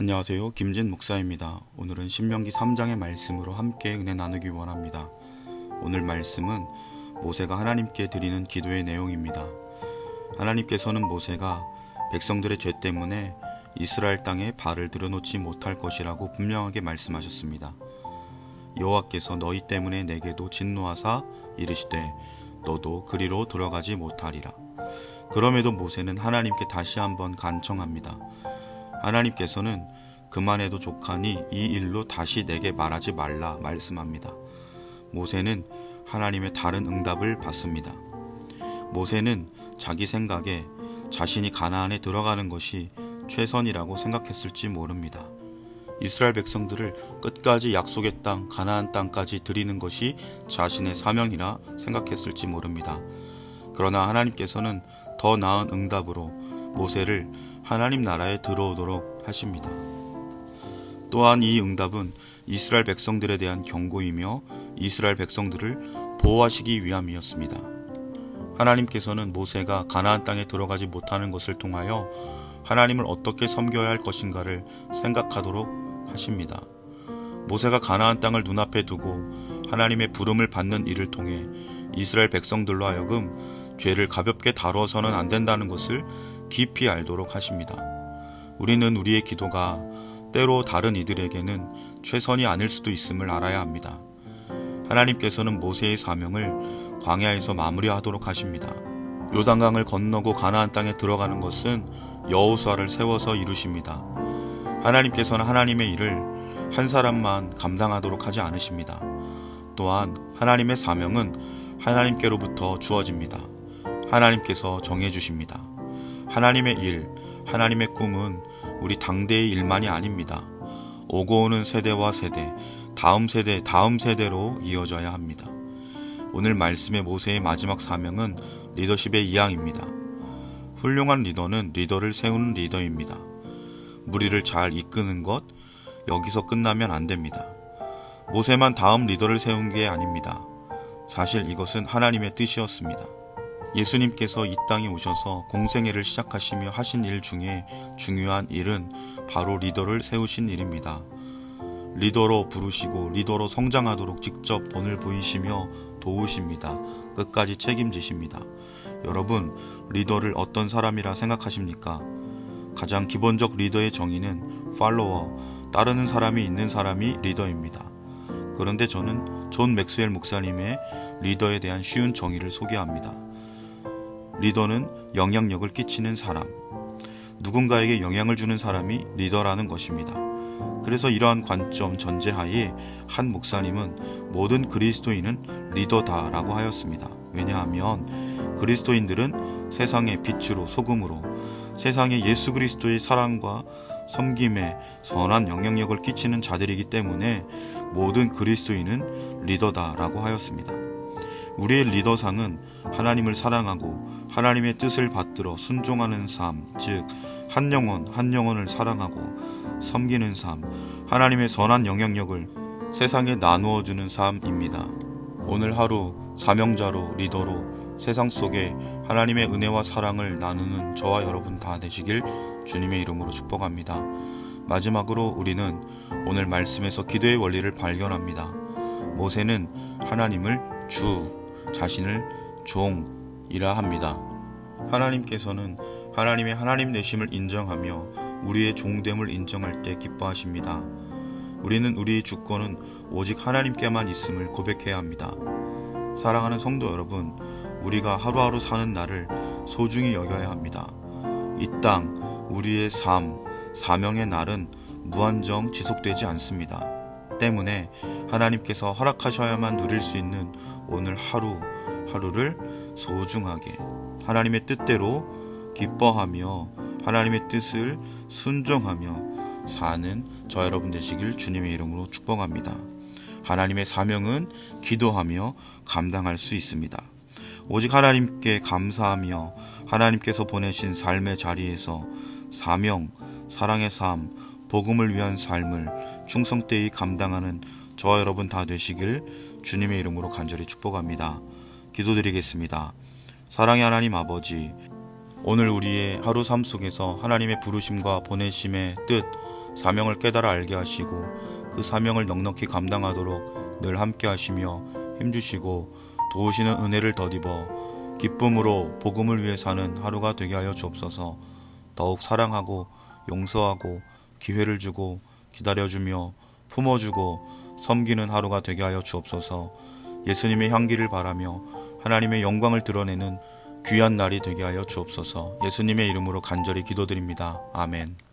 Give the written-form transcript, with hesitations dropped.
안녕하세요. 김진 목사입니다. 오늘은 신명기 3장의 말씀으로 함께 은혜 나누기 원합니다. 오늘 말씀은 모세가 하나님께 드리는 기도의 내용입니다. 하나님께서는 모세가 백성들의 죄 때문에 이스라엘 땅에 발을 들여놓지 못할 것이라고 분명하게 말씀하셨습니다. 여호와께서 너희 때문에 내게도 진노하사 이르시되 너도 그리로 들어가지 못하리라. 그럼에도 모세는 하나님께 다시 한번 간청합니다. 하나님께서는 그만해도 족하니 이 일로 다시 내게 말하지 말라 말씀합니다. 모세는 하나님의 다른 응답을 받습니다. 모세는 자기 생각에 자신이 가나안에 들어가는 것이 최선이라고 생각했을지 모릅니다. 이스라엘 백성들을 끝까지 약속의 땅 가나안 땅까지 드리는 것이 자신의 사명이라 생각했을지 모릅니다. 그러나 하나님께서는 더 나은 응답으로 모세를 하나님 나라에 들어오도록 하십니다. 또한 이 응답은 이스라엘 백성들에 대한 경고이며 이스라엘 백성들을 보호하시기 위함이었습니다. 하나님께서는 모세가 가나안 땅에 들어가지 못하는 것을 통하여 하나님을 어떻게 섬겨야 할 것인가를 생각하도록 하십니다. 모세가 가나안 땅을 눈앞에 두고 하나님의 부름을 받는 일을 통해 이스라엘 백성들로 하여금 죄를 가볍게 다뤄서는 안 된다는 것을 깊이 알도록 하십니다. 우리는 우리의 기도가 때로 다른 이들에게는 최선이 아닐 수도 있음을 알아야 합니다. 하나님께서는 모세의 사명을 광야에서 마무리하도록 하십니다. 요단강을 건너고 가나안 땅에 들어가는 것은 여호수아를 세워서 이루십니다. 하나님께서는 하나님의 일을 한 사람만 감당하도록 하지 않으십니다. 또한 하나님의 사명은 하나님께로부터 주어집니다. 하나님께서 정해주십니다. 하나님의 일, 하나님의 꿈은 우리 당대의 일만이 아닙니다. 오고 오는 세대와 세대, 다음 세대로 이어져야 합니다. 오늘 말씀의 모세의 마지막 사명은 리더십의 이양입니다. 훌륭한 리더는 리더를 세우는 리더입니다. 무리를 잘 이끄는 것, 여기서 끝나면 안 됩니다. 모세만 다음 리더를 세운 게 아닙니다. 사실 이것은 하나님의 뜻이었습니다. 예수님께서 이 땅에 오셔서 공생애를 시작하시며 하신 일 중에 중요한 일은 바로 리더를 세우신 일입니다. 리더로 부르시고 리더로 성장하도록 직접 본을 보이시며 도우십니다. 끝까지 책임지십니다. 여러분, 리더를 어떤 사람이라 생각하십니까? 가장 기본적 리더의 정의는 팔로워, 따르는 사람이 있는 사람이 리더입니다. 그런데 저는 존 맥스웰 목사님의 리더에 대한 쉬운 정의를 소개합니다. 리더는 영향력을 끼치는 사람, 누군가에게 영향을 주는 사람이 리더라는 것입니다. 그래서 이러한 관점 전제하에 한 목사님은 모든 그리스도인은 리더다라고 하였습니다. 왜냐하면 그리스도인들은 세상의 빛으로 소금으로 세상에 예수 그리스도의 사랑과 섬김에 선한 영향력을 끼치는 자들이기 때문에 모든 그리스도인은 리더다라고 하였습니다. 우리의 리더상은 하나님을 사랑하고 하나님의 뜻을 받들어 순종하는 삶, 즉 한 영혼을 사랑하고 섬기는 삶, 하나님의 선한 영향력을 세상에 나누어 주는 삶입니다. 오늘 하루 사명자로 리더로 세상 속에 하나님의 은혜와 사랑을 나누는 저와 여러분 다 되시길 주님의 이름으로 축복합니다. 마지막으로 우리는 오늘 말씀에서 기도의 원리를 발견합니다. 모세는 하나님을 주, 자신을 종이라 합니다. 하나님께서는 하나님의 하나님 되심을 인정하며 우리의 종됨을 인정할 때 기뻐하십니다. 우리는 우리의 주권은 오직 하나님께만 있음을 고백해야 합니다. 사랑하는 성도 여러분, 우리가 하루하루 사는 날을 소중히 여겨야 합니다. 이 땅, 우리의 삶, 사명의 날은 무한정 지속되지 않습니다. 때문에 하나님께서 허락하셔야만 누릴 수 있는 오늘 하루를 소중하게 하나님의 뜻대로 기뻐하며 하나님의 뜻을 순종하며 사는 저 여러분 되시길 주님의 이름으로 축복합니다. 하나님의 사명은 기도하며 감당할 수 있습니다. 오직 하나님께 감사하며 하나님께서 보내신 삶의 자리에서 사명, 사랑의 삶, 복음을 위한 삶을 충성되이 감당하는 저와 여러분 다 되시길 주님의 이름으로 간절히 축복합니다. 기도드리겠습니다. 사랑의 하나님 아버지, 오늘 우리의 하루 삶 속에서 하나님의 부르심과 보내심의 뜻, 사명을 깨달아 알게 하시고 그 사명을 넉넉히 감당하도록 늘 함께 하시며 힘주시고 도우시는 은혜를 덧입어 기쁨으로 복음을 위해 사는 하루가 되게 하여 주옵소서. 더욱 사랑하고 용서하고 기회를 주고 기다려주며 품어주고 섬기는 하루가 되게 하여 주옵소서. 예수님의 향기를 바라며 하나님의 영광을 드러내는 귀한 날이 되게 하여 주옵소서. 예수님의 이름으로 간절히 기도드립니다. 아멘.